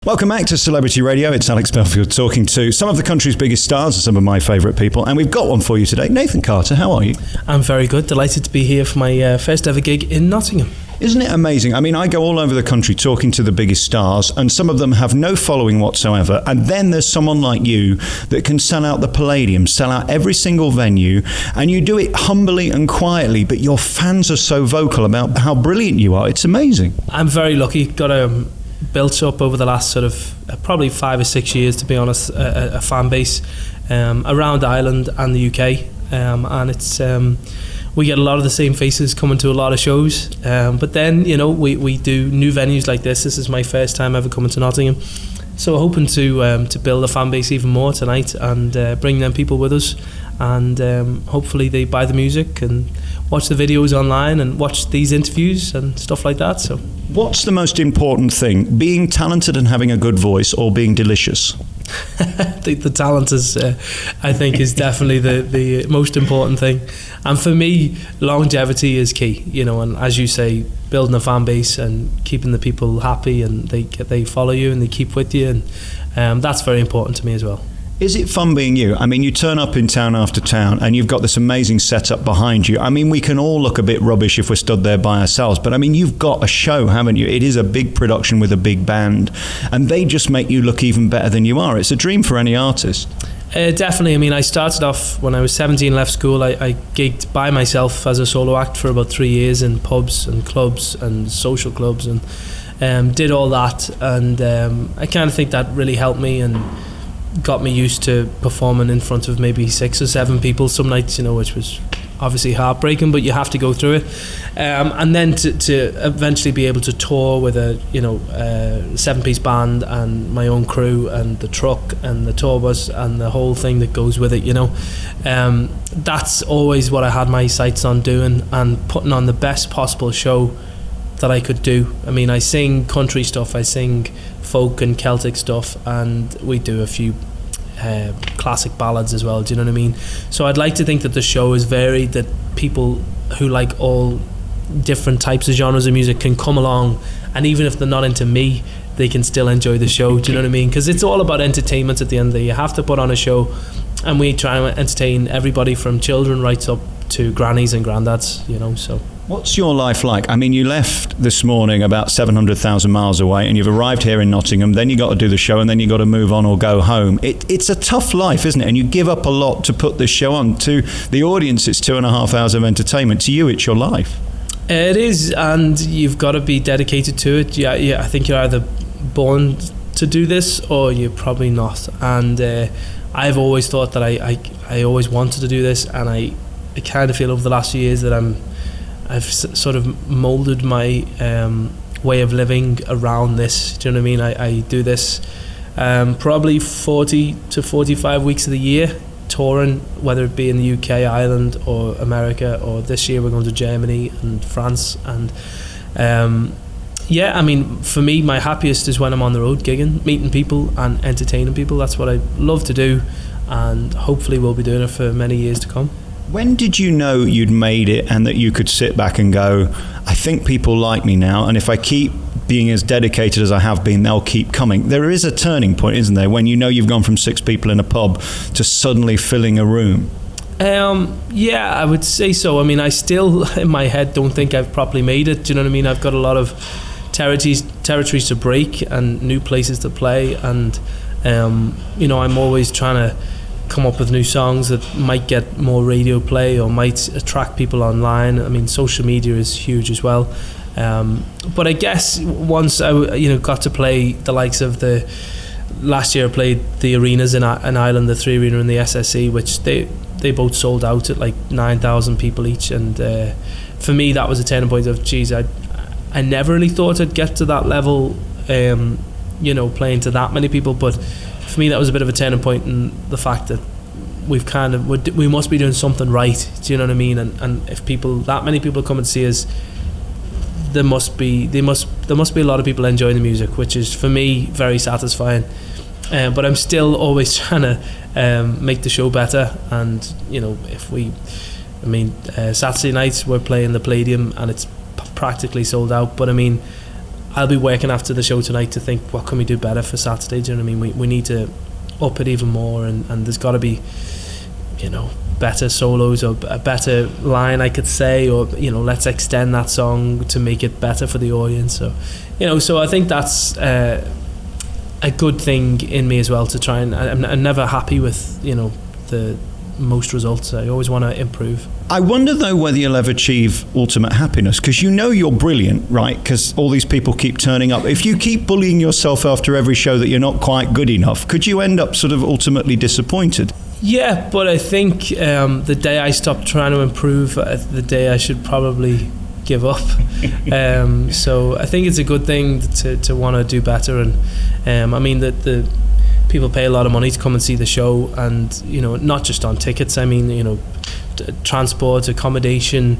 Welcome back to Celebrity Radio. It's Alex Belfield talking to some of the country's biggest stars and some of my favourite people. And we've got one for you today. Nathan Carter, how are you? I'm very good. Delighted to be here for my first ever gig in Nottingham. Isn't it amazing? I mean, I go all over the country talking to the biggest stars, and some of them have no following whatsoever. And then there's someone like you that can sell out the Palladlium, sell out every single venue, and you do it humbly and quietly, but your fans are so vocal about how brilliant you are. It's amazing. I'm very lucky. Got built up over the last sort of probably 5 or 6 years, to be honest, a fan base around Ireland and the UK, and it's we get a lot of the same faces coming to a lot of shows, but then we do new venues like this. This is my first time ever coming to Nottingham, so hoping to build a fan base even more tonight and bring them people with us, and hopefully they buy the music and watch the videos online and watch these interviews and stuff like that. So what's the most important thing, being talented and having a good voice, or being delicious? The talent is I think is definitely the most important thing, and for me longevity is key, and as you say, building a fan base and keeping the people happy, and they follow you and they keep with you, and that's very important to me as well. Is it fun being you? I mean, you turn up in town after town and you've got this amazing setup behind you. I mean, we can all look a bit rubbish if we're stood there by ourselves, but I mean, you've got a show, haven't you? It is a big production with a big band, and they just make you look even better than you are. It's a dream for any artist. Definitely. I mean, I started off when I was 17, left school. I gigged by myself as a solo act for about 3 years in pubs and clubs and social clubs, and did all that, and I kind of think that really helped me and got me used to performing in front of maybe 6 or 7 people some nights, which was obviously heartbreaking, but you have to go through it, and then to eventually be able to tour with a 7-piece band and my own crew and the truck and the tour bus and the whole thing that goes with it, that's always what I had my sights on doing, and putting on the best possible show that I could do. I mean, I sing country stuff, I sing folk and Celtic stuff, and we do a few classic ballads as well, do you know what I mean? So I'd like to think that the show is varied, that people who like all different types of genres of music can come along, and even if they're not into me, they can still enjoy the show, do you know what I mean? Because it's all about entertainment at the end of the day. You have to put on a show, and we try and entertain everybody from children right up to grannies and granddads, so. What's your life like? I mean, you left this morning about 700,000 miles away, and you've arrived here in Nottingham, then you got to do the show, and then you got to move on or go home. It's a tough life, isn't it? And you give up a lot to put this show on. To the audience, it's 2.5 hours of entertainment. To you, it's your life. It is, and you've got to be dedicated to it. Yeah, I think you're either born to do this or you're probably not. And I've always thought that I always wanted to do this, and I kind of feel over the last few years that I've sort of moulded my way of living around this. Do you know what I mean? I do this probably 40 to 45 weeks of the year, touring, whether it be in the UK, Ireland, or America, or this year we're going to Germany and France. And I mean, for me, my happiest is when I'm on the road gigging, meeting people and entertaining people. That's what I love to do, and hopefully we'll be doing it for many years to come. When did you know you'd made it and that you could sit back and go, I think people like me now, and if I keep being as dedicated as I have been, they'll keep coming? There is a turning point, isn't there, when you know you've gone from 6 people in a pub to suddenly filling a room? Yeah, I would say so. I mean, I still, in my head, don't think I've properly made it. Do you know what I mean? I've got a lot of territories to break and new places to play, and I'm always trying to come up with new songs that might get more radio play or might attract people online. I mean, social media is huge as well, but I guess once I got to play the likes of last year I played the arenas in Ireland, the 3 arena and the SSE, which they both sold out at like 9,000 people each, and for me that was a turning point of, geez, I never really thought I'd get to that level, playing to that many people, but for me that was a bit of a turning point in the fact that we must be doing something right, do you know what I mean? And if that many people come and see us, there must be a lot of people enjoying the music, which is for me very satisfying. But I'm still always trying to make the show better, and Saturday nights we're playing the Palladlium and it's practically sold out, but I mean, I'll be working after the show tonight to think, what can we do better for Saturday? Do you know what I mean? We need to up it even more, and there's got to be, better solos or a better line, I could say, or let's extend that song to make it better for the audience. So so I think that's a good thing in me as well, to try and I'm never happy with the most results. I always want to improve. I wonder though whether you'll ever achieve ultimate happiness, because you're brilliant, right? Because all these people keep turning up. If you keep bullying yourself after every show that you're not quite good enough, could you end up sort of ultimately disappointed? Yeah, but I think the day I stop trying to improve, the day I should probably give up. So I think it's a good thing to want to do better, and I mean that the people pay a lot of money to come and see the show, and not just on tickets. I mean transport, accommodation,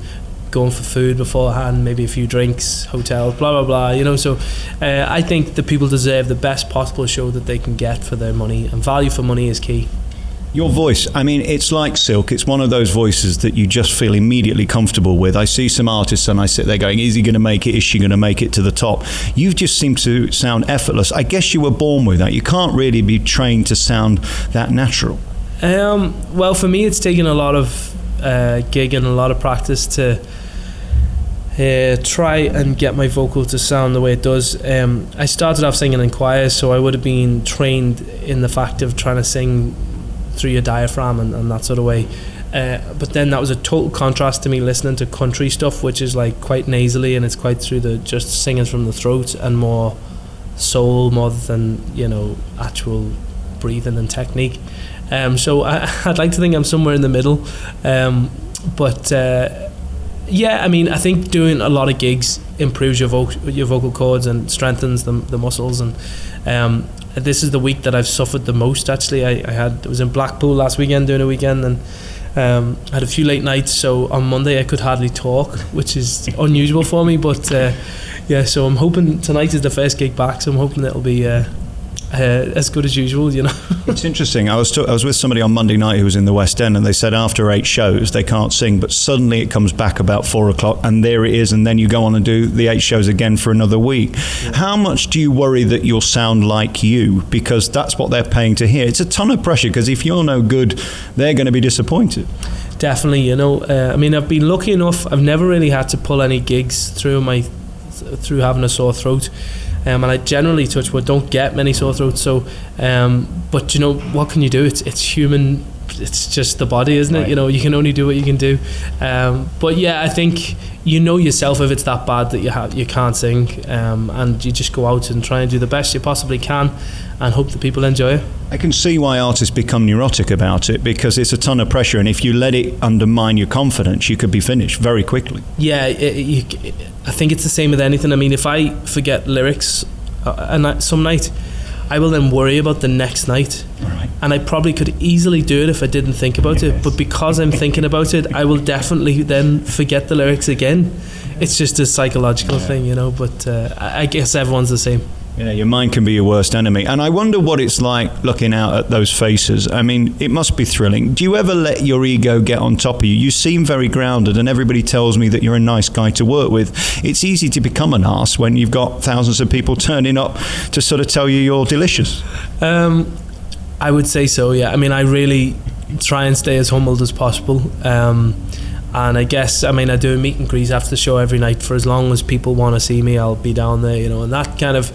going for food beforehand, maybe a few drinks, hotel, blah blah blah. So I think the people deserve the best possible show that they can get for their money, and value for money is key. Your voice, I mean, it's like silk. It's one of those voices that you just feel immediately comfortable with. I see some artists and I sit there going, is he going to make it? Is she going to make it to the top? You just seem to sound effortless. I guess you were born with that. You can't really be trained to sound that natural. Well, for me, it's taken a lot of gig and a lot of practice to try and get my vocal to sound the way it does. I started off singing in choirs, so I would have been trained in the fact of trying to sing through your diaphragm and that sort of way, but then that was a total contrast to me listening to country stuff, which is like quite nasally, and it's quite through the just singing from the throat and more soul, more than actual breathing and technique. So I'd like to think I'm somewhere in the middle, but yeah, I mean, I think doing a lot of gigs improves your vocal cords and strengthens the muscles, and this is the week that I've suffered the most. Actually, I was in Blackpool last weekend doing a weekend, and had a few late nights, so on Monday I could hardly talk, which is unusual for me, but yeah, so I'm hoping tonight is the first gig back, so I'm hoping it'll be as good as usual. It's interesting. I was with somebody on Monday night who was in the West End, and they said after 8 shows they can't sing, but suddenly it comes back about 4 o'clock and there it is, and then you go on and do the 8 shows again for another week. Yeah. How much do you worry that you'll sound like you, because that's what they're paying to hear? It's a ton of pressure, because if you're no good, they're going to be disappointed. Definitely. I mean, I've been lucky enough, I've never really had to pull any gigs through having a sore throat. And I generally, touch wood, don't get many sore throats. So, but what can you do? It's human. It's just the body, isn't it? Right. You can only do what you can do. But yeah, I think yourself if it's that bad that you can't sing, and you just go out and try and do the best you possibly can, and hope that people enjoy it. I can see why artists become neurotic about it, because it's a ton of pressure, and if you let it undermine your confidence, you could be finished very quickly. Yeah, I think it's the same with anything. I mean, if I forget lyrics some night, I will then worry about the next night. Right. And I probably could easily do it if I didn't think about it, but because I'm thinking about it, I will definitely then forget the lyrics again. It's just a psychological thing, but I guess everyone's the same. Yeah, your mind can be your worst enemy. And I wonder what it's like looking out at those faces. I mean, it must be thrilling. Do you ever let your ego get on top of you? You seem very grounded, and everybody tells me that you're a nice guy to work with. It's easy to become an arse when you've got thousands of people turning up to sort of tell you you're delicious. I would say so, yeah. I mean, I really try and stay as humbled as possible. And I guess, I do a meet and greet after the show every night. For as long as people want to see me, I'll be down there, and that kind of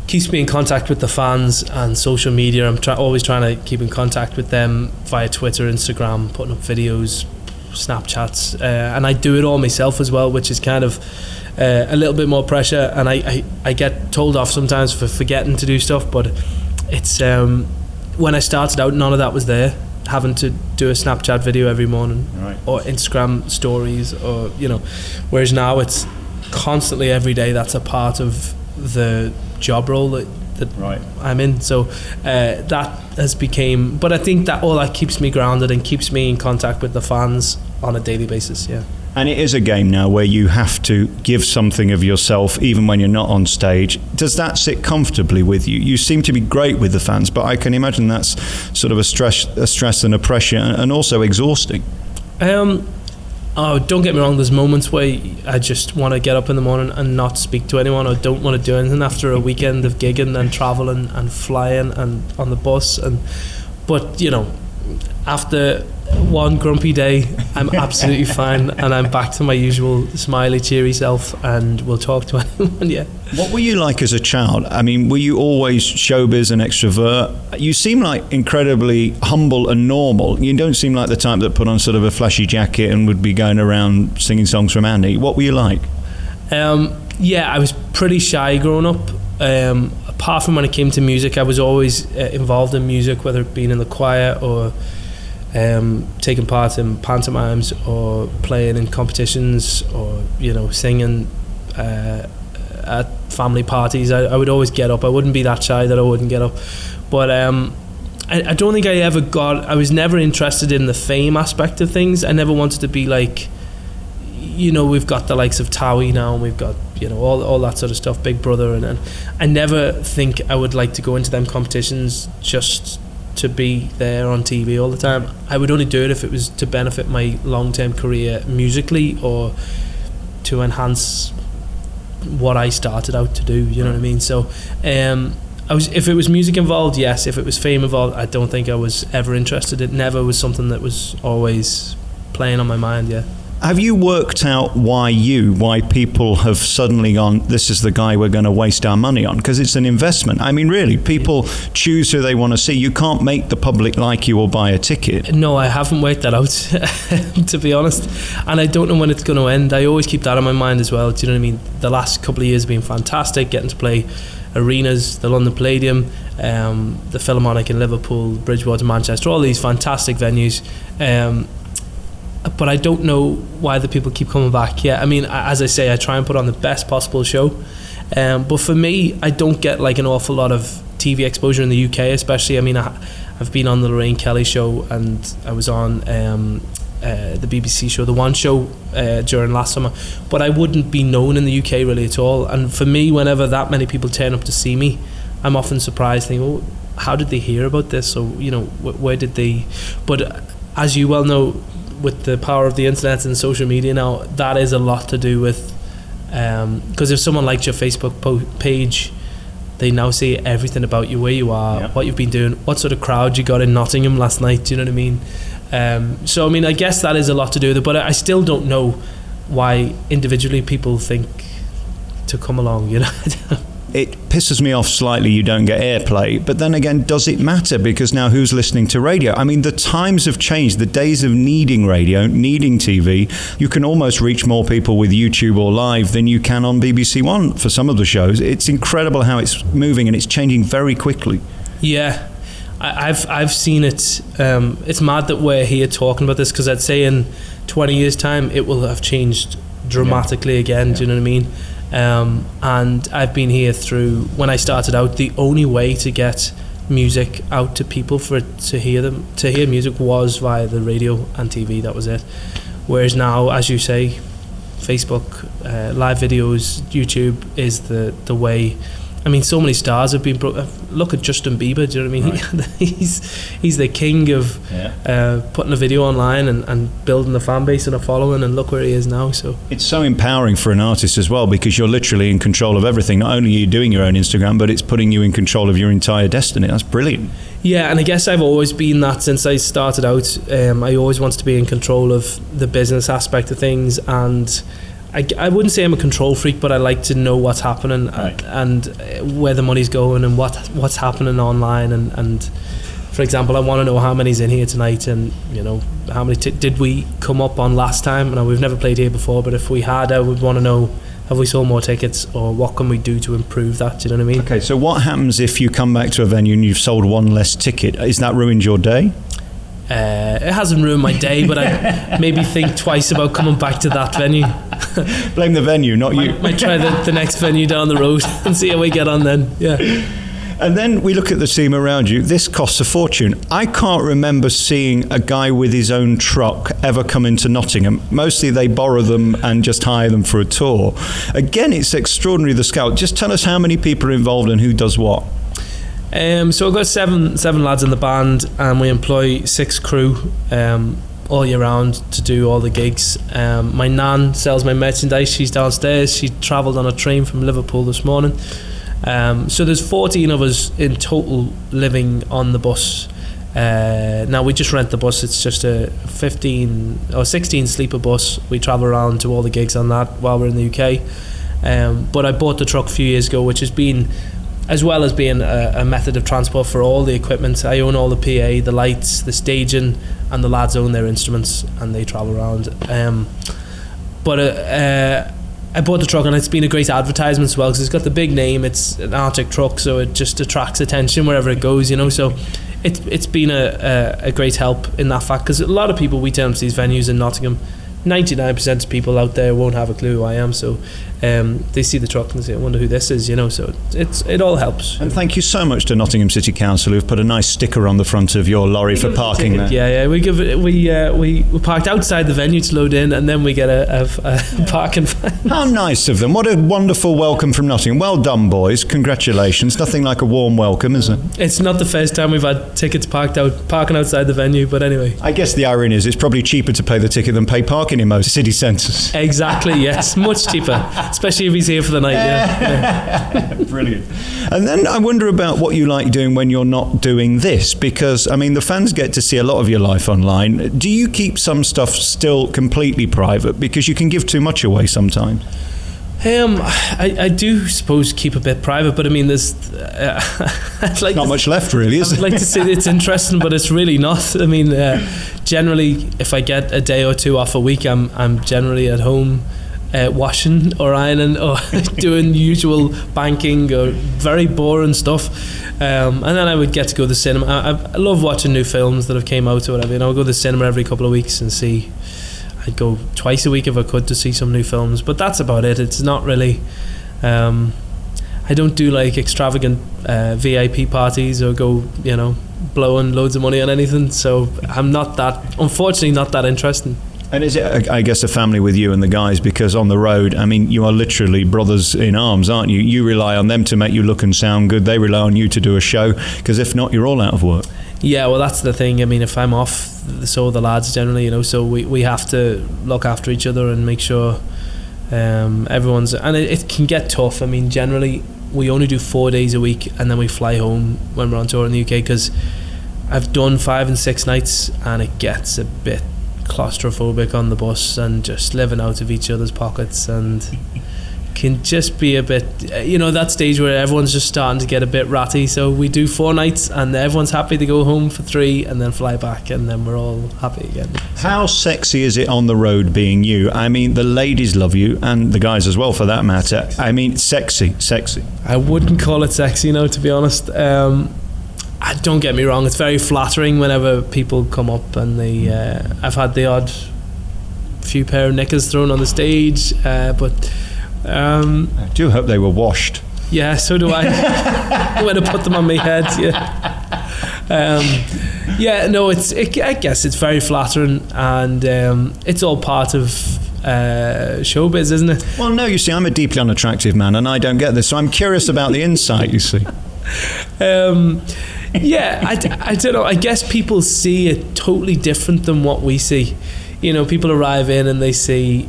keeps me in contact with the fans and social media. I'm always trying to keep in contact with them via Twitter, Instagram, putting up videos, Snapchats, and I do it all myself as well, which is kind of a little bit more pressure, and I get told off sometimes for forgetting to do stuff, but it's when I started out, none of that was there, having to do a Snapchat video every morning, right, or Instagram stories, or whereas now it's constantly every day. That's a part of the job role that right, I'm in, so that has became, but I think that all that keeps me grounded and keeps me in contact with the fans on a daily basis. Yeah. And it is a game now where you have to give something of yourself even when you're not on stage. Does that sit comfortably with you? You seem to be great with the fans, but I can imagine that's sort of a stress and a pressure, and also exhausting. Oh, don't get me wrong, there's moments where I just want to get up in the morning and not speak to anyone, or don't want to do anything after a weekend of gigging and travelling and flying and on the bus. But, you know, after one grumpy day, I'm absolutely fine, and I'm back to my usual smiley, cheery self, and will talk to anyone, yeah. What were you like as a child? I mean, were you always showbiz and extrovert? You seem like incredibly humble and normal. You don't seem like the type that put on sort of a flashy jacket and would be going around singing songs from Andy. What were you like? Yeah, I was pretty shy growing up. Apart from when it came to music, I was always involved in music, whether it being in the choir or taking part in pantomimes or playing in competitions, or, you know, singing at family parties. I would always get up. I wouldn't be that shy that I wouldn't get up. But I don't think I was never interested in the fame aspect of things. I never wanted to be like, you know, we've got the likes of Towie now, and we've got, you know, all that sort of stuff, Big Brother, and I never think I would like to go into them competitions just to be there on TV all the time. I would only do it if it was to benefit my long-term career musically, or to enhance what I started out to do, you know what I mean? So if it was music involved, yes. If it was fame involved, I don't think I was ever interested. It never was something that was always playing on my mind, yeah. Have you worked out why people have suddenly gone, this is the guy we're going to waste our money on? Because it's an investment. I mean, really, people choose who they want to see. You can't make the public like you or buy a ticket. No, I haven't worked that out, to be honest. And I don't know when it's going to end. I always keep that in my mind as well. Do you know what I mean? The last couple of years have been fantastic, getting to play arenas, the London Palladlium, the Philharmonic in Liverpool, Bridgewater, Manchester, all these fantastic venues. But I don't know why the people keep coming back. Yeah, I mean, as I say, I try and put on the best possible show. But for me, I don't get like an awful lot of TV exposure in the UK, especially. I mean, I've been on the Lorraine Kelly show, and I was on the BBC show, The One Show, during last summer. But I wouldn't be known in the UK really at all. And for me, whenever that many people turn up to see me, I'm often surprised, thinking, oh, how did they hear about this? Or, you know, where did they... But as you well know, with the power of the internet and social media now, that is a lot to do with, because if someone liked your Facebook page, they now see everything about you, where you are, what you've been doing, what sort of crowd you got in Nottingham last night. Do you know what I mean? So I mean, I guess that is a lot to do with it, but I still don't know why individually people think to come along, you know. It pisses me off slightly you don't get airplay, but then again, does it matter? Because now who's listening to radio? I mean, the times have changed. The days of needing radio, needing TV, you can almost reach more people with YouTube or live than you can on BBC One for some of the shows. It's incredible how it's moving, and it's changing very quickly. Yeah, I've seen it. It's mad that we're here talking about this, because I'd say in 20 years' time it will have changed dramatically again. Do you know what I mean? And I've been here through, when I started out, the only way to get music out to people, to hear music, was via the radio and TV. That was it. Whereas now, as you say, Facebook, live videos, YouTube is the way. I mean, so many stars have been look at Justin Bieber, do you know what I mean? Right. he's the king of putting a video online and building a fan base and a following, and look where he is now. So it's so empowering for an artist as well, because you're literally in control of everything. Not only are you doing your own Instagram, but it's putting you in control of your entire destiny. That's brilliant. Yeah, and I guess I've always been that since I started out. I always wanted to be in control of the business aspect of things, and I wouldn't say I'm a control freak, but I like to know what's happening, right, and where the money's going, and what's happening online, and for example, I want to know how many's in here tonight, and you know, how many did we come up on last time. Now, we've never played here before, but if we had, I would want to know, have we sold more tickets, or what can we do to improve that? Do you know what I mean? Okay, so what happens if you come back to a venue and you've sold one less ticket? Is that ruined your day? It hasn't ruined my day, but I maybe think twice about coming back to that venue. Blame the venue, not you. Might try the next venue down the road and see how we get on then. Yeah. And then we look at the team around you. This costs a fortune. I can't remember seeing a guy with his own truck ever come into Nottingham. Mostly they borrow them and just hire them for a tour. Again, it's extraordinary, the scale. Just tell us how many people are involved and who does what. So I've got seven lads in the band, and we employ 6 crew. all year round to do all the gigs. My nan sells my merchandise. She's downstairs. She travelled on a train from Liverpool this morning. So there's 14 of us in total living on the bus. Now we just rent the bus. It's just a 15 or 16 sleeper bus. We travel around to all the gigs on that while we're in the UK. But I bought the truck a few years ago, which has been, as well as being a method of transport for all the equipment. I own all the PA, the lights, the staging, and the lads own their instruments and they travel around. I bought the truck and it's been a great advertisement as well, because it's got the big name. It's an Arctic truck, so it just attracts attention wherever it goes, you know. So it's been a great help in that fact, because a lot of people, we turn up to these venues in Nottingham, 99% of people out there won't have a clue who I am, so they see the truck and they say, I wonder who this is, you know. So it all helps. And thank you so much to Nottingham City Council, who've put a nice sticker on the front of your lorry for parking there. Yeah, we parked outside the venue to load in, and then we get a parking fine. How nice of them. What a wonderful welcome from Nottingham. Well done, boys. Congratulations. Nothing like a warm welcome, is it? It's not the first time we've had tickets parking outside the venue, but anyway. I guess the irony is it's probably cheaper to pay the ticket than pay parking in most city centres. Exactly, yes. Much cheaper, especially if he's here for the night. Yeah. Brilliant. And then I wonder about what you like doing when you're not doing this, because, I mean, the fans get to see a lot of your life online. Do you keep some stuff still completely private, because you can give too much away sometimes? I do suppose keep a bit private, but I mean, there's like not much left, really, is I'd like to say it's interesting, but it's really not. I mean, generally, if I get a day or two off a week, I'm generally at home washing or ironing or doing usual banking or very boring stuff. And then I would get to go to the cinema. I love watching new films that have came out or whatever. You know, I'll go to the cinema every couple of weeks and see. I'd go twice a week if I could to see some new films, but that's about it. It's not really I don't do like extravagant VIP parties or go, you know, blowing loads of money on anything, so I'm not that, unfortunately, not that interesting. And is it, I guess, a family with you and the guys, because on the road, I mean, you are literally brothers in arms, aren't you? You rely on them to make you look and sound good. They rely on you to do a show, because if not, you're all out of work. Yeah, well, that's the thing. I mean, if I'm off, so are the lads generally, you know, so we have to look after each other and make sure everyone's, and it can get tough. I mean, generally, we only do 4 days a week and then we fly home when we're on tour in the UK, because I've done 5 and 6 nights and it gets a bit claustrophobic on the bus and just living out of each other's pockets, and can just be a bit, you know, that stage where everyone's just starting to get a bit ratty. So we do 4 nights and everyone's happy to go home for 3 and then fly back, and then we're all happy again. How sexy is it on the road being you? I mean, the ladies love you, and the guys as well for that matter. I mean, sexy. I wouldn't call it sexy, no, to be honest. Don't get me wrong, it's very flattering whenever people come up and they I've had the odd few pair of knickers thrown on the stage, but I do hope they were washed. Yeah, so do I. When I put them on my head, yeah. No, I guess it's very flattering, and it's all part of showbiz, isn't it? Well, no, you see, I'm a deeply unattractive man and I don't get this, so I'm curious about the insight, you see. Yeah, I don't know. I guess people see it totally different than what we see. You know, people arrive in and they see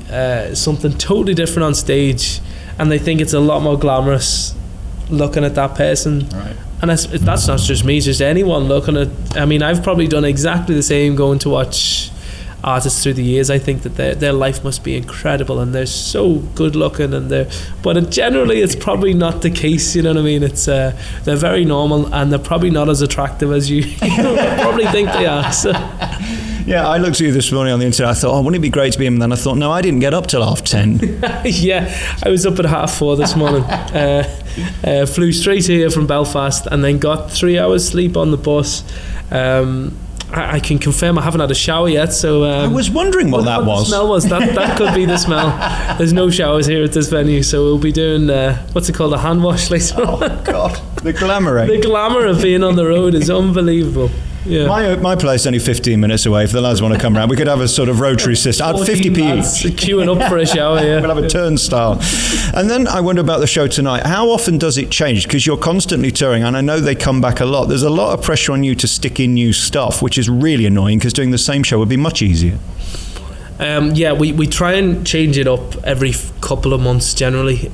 something totally different on stage, and they think it's a lot more glamorous looking at that person. Right. And that's not just me, it's just anyone looking at. I mean, I've probably done exactly the same going to watch artists through the years. I think that their life must be incredible and they're so good looking, and generally it's probably not the case, you know what I mean? It's they're very normal and they're probably not as attractive as you probably think they are. So. Yeah, I looked at you this morning on the internet. I thought, wouldn't it be great to be him? And then I thought, no, I didn't get up till 10:30. Yeah, I was up at 4:30 this morning. Flew straight here from Belfast and then got 3 hours sleep on the bus. I can confirm I haven't had a shower yet, so I was wondering what that was. The smell was that could be the smell. There's no showers here at this venue, so we'll be doing what's it called, a hand wash later. Oh God. The glamour, eh? The glamour of being on the road is unbelievable. Yeah. My place only 15 minutes away. If the lads want to come around, we could have a sort of rotary system. I'd 50p each. Queuing up for a shower, yeah. We'll have a turnstile. And then I wonder about the show tonight. How often does it change? Because you're constantly touring, and I know they come back a lot. There's a lot of pressure on you to stick in new stuff, which is really annoying because doing the same show would be much easier. We try and change it up every couple of months generally.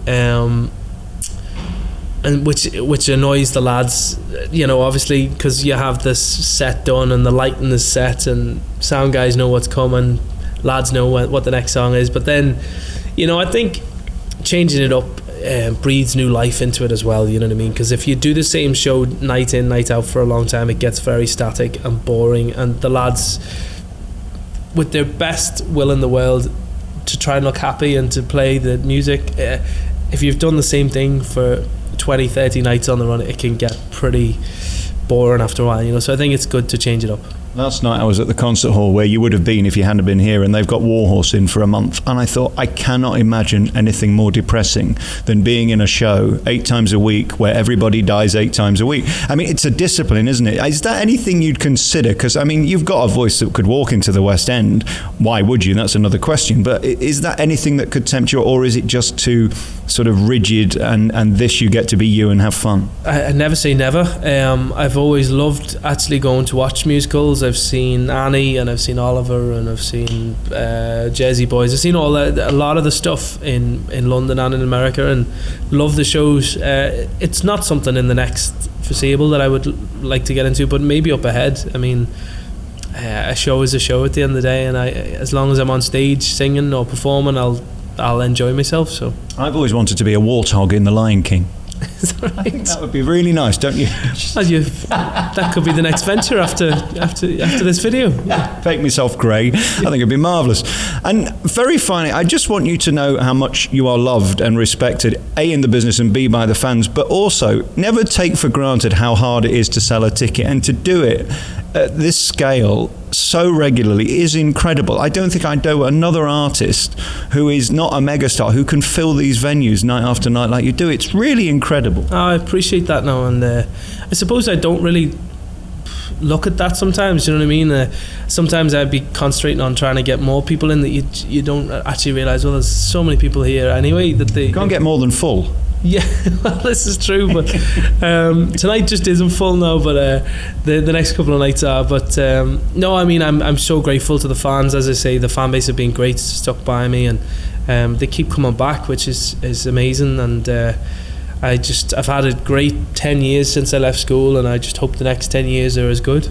And which annoys the lads, obviously, because you have this set done and the lighting is set and sound guys know what's coming, lads know what the next song is. But then, I think changing it up breathes new life into it as well, you know what I mean? Because if you do the same show night in, night out for a long time, it gets very static and boring, and the lads, with their best will in the world to try and look happy and to play the music, if you've done the same thing for 20, 30 nights on the run, it can get pretty boring after a while, so I think it's good to change it up. Last night I was at the concert hall where you would have been if you hadn't been here, and they've got Warhorse in for a month, and I thought, I cannot imagine anything more depressing than being in a show 8 times a week where everybody dies 8 times a week. I mean, it's a discipline, isn't it? Is that anything you'd consider? Because, I mean, you've got a voice that could walk into the West End. Why would you? That's another question. But is that anything that could tempt you, or is it just too sort of rigid and this you get to be you and have fun? I never say never. I've always loved actually going to watch musicals. I've seen Annie, and I've seen Oliver, and I've seen Jersey Boys. I've seen a lot of the stuff in London and in America, and love the shows. It's not something in the next foreseeable that I would like to get into, but maybe up ahead. I mean, a show is a show at the end of the day, and as long as I'm on stage singing or performing, I'll enjoy myself. So I've always wanted to be a warthog in The Lion King. Is that right? I think that would be really nice, don't you? That could be the next venture after this video. Yeah. Make myself grey. I think it'd be marvellous. And very finally, I just want you to know how much you are loved and respected, A, in the business, and B, by the fans, but also never take for granted how hard it is to sell a ticket, and to do it at this scale so regularly is incredible. I don't think I know another artist who is not a megastar who can fill these venues night after night like you do. It's really incredible. I appreciate that now, and I suppose I don't really look at that sometimes, you know what I mean? Sometimes I'd be concentrating on trying to get more people in that you don't actually realise, well, there's so many people here anyway that they... You can't get more than full. Yeah, well, this is true, but tonight just isn't full now, but the next couple of nights are. But no, I mean, I'm so grateful to the fans. As I say, the fan base have been great, stuck by me, and they keep coming back, which is amazing. And I've had a great 10 years since I left school, and I just hope the next 10 years are as good.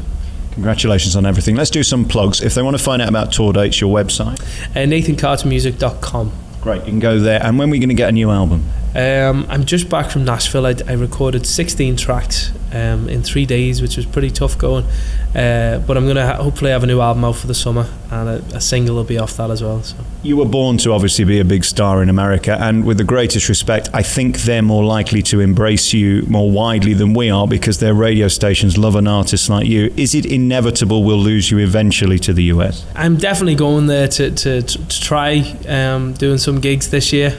Congratulations on everything. Let's do some plugs. If they want to find out about tour dates, your website? NathanCartermusic.com. Great, you can go there. And when are we going to get a new album? I'm just back from Nashville. I recorded 16 tracks in 3 days, which was pretty tough going. But I'm going to hopefully have a new album out for the summer, and a single will be off that as well. So. You were born to obviously be a big star in America, and with the greatest respect, I think they're more likely to embrace you more widely than we are, because their radio stations love an artist like you. Is it inevitable we'll lose you eventually to the US? I'm definitely going there to try doing some gigs this year.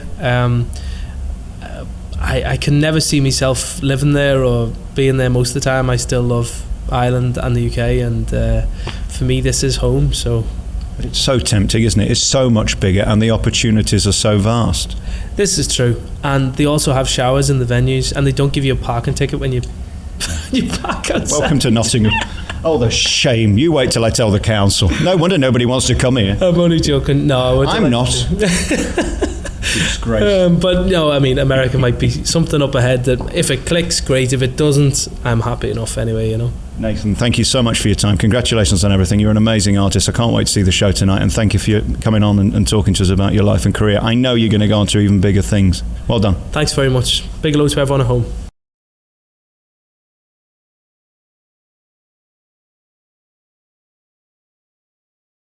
I can never see myself living there or being there most of the time. I still love Ireland and the UK, and for me this is home. So it's so tempting, isn't it? It's so much bigger, and the opportunities are so vast. This is true, and they also have showers in the venues, and they don't give you a parking ticket when you park outside. Welcome to Nottingham. Oh, the shame. You wait till I tell the council. No wonder nobody wants to come here. I'm only joking. No, I'm not. Disgrace. But no, I mean, America might be something up ahead that if it clicks, great. If it doesn't, I'm happy enough anyway, you know. Nathan, thank you so much for your time. Congratulations on everything. You're an amazing artist. I can't wait to see the show tonight, and thank you for coming on and talking to us about your life and career. I know you're going to go on to even bigger things. Well done. Thanks very much. Big hello to everyone at home.